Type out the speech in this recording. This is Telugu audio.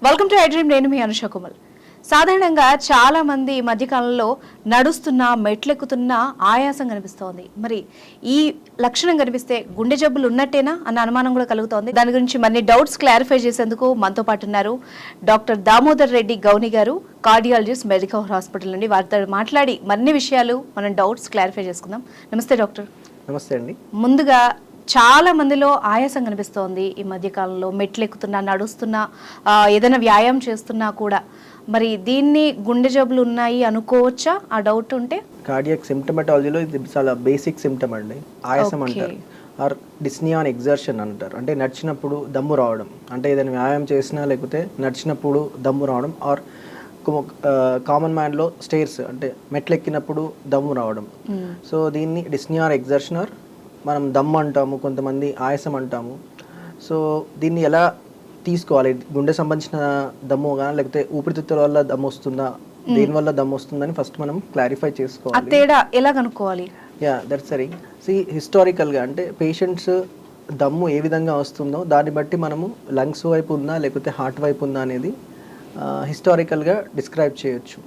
Welcome to I dream. నేను మీ అనుష కుమల్. సాధారణంగా చాలా మంది ఈ మధ్యకాలంలో నడుస్తున్నా మెట్లెక్కుతున్నా ఆయాసం కనిపిస్తోంది. మరి ఈ లక్షణం కనిపిస్తే గుండె జబ్బులు ఉన్నట్టేనా అన్న అనుమానం కూడా కలుగుతోంది. దాని గురించి మరిన్ని డౌట్స్ క్లారిఫై చేసేందుకు మనతో పాటు ఉన్నారు డాక్టర్ దామోదర్ రెడ్డి గౌని గారు, కార్డియాలజిస్ట్, మెడికల్ హాస్పిటల్ నుండి. వారితో మాట్లాడి మరిన్ని విషయాలు మనం డౌట్స్ క్లారిఫై చేసుకుందాం. నమస్తే డాక్టర్. నమస్తే అండి. ముందుగా చాలా మందిలో ఆయాసం కనిపిస్తోంది ఈ మధ్యకాలంలో. మెట్లు ఎక్కుతున్నా, నడుస్తున్నా, ఏదైనా వ్యాయామం చేస్తున్నా కూడా. మరి దీన్ని గుండె జబ్బులు ఉన్నాయి అనుకోవచ్చా ఆ డౌట్ ఉంటే? కార్డియాక్ సిమ్టమాటాలజీలో ఇది చాలా బేసిక్ సిమ్టమ్ అండి. ఆయాసం అంటారు, ఆర్ డిస్నియా ఆన్ ఎగ్జర్షన్ అంటారు. అంటే నడిచినప్పుడు దమ్ము రావడం, అంటే ఏదైనా వ్యాయామం చేసినా లేకపోతే నడిచినప్పుడు దమ్ము రావడం, ఆర్ కామన్ మ్యాన్లో స్టేర్స్ అంటే మెట్లు ఎక్కినప్పుడు దమ్ము రావడం. సో దీన్ని డిస్నియా ఆర్ ఎగ్జర్షన్, ఆర్ మనం దమ్ము అంటాము, కొంతమంది ఆయాసం అంటాము. సో దీన్ని ఎలా తీసుకోవాలి? గుండె సంబంధించిన దమ్ము కానీ లేకపోతే ఊపిరితిత్తుల వల్ల దమ్ము వస్తుందా, దేని వల్ల దమ్ము వస్తుందని ఫస్ట్ మనం క్లారిఫై చేసుకోవాలి. తేడా ఎలా కనుక్కోవాలి? యా, దట్స్ సరీ. హిస్టారికల్గా అంటే పేషెంట్స్ దమ్ము ఏ విధంగా వస్తుందో దాన్ని బట్టి మనము లంగ్స్ వైపు ఉందా లేకపోతే హార్ట్ వైపు ఉందా అనేది హిస్టారికల్గా డిస్క్రైబ్ చేయొచ్చు.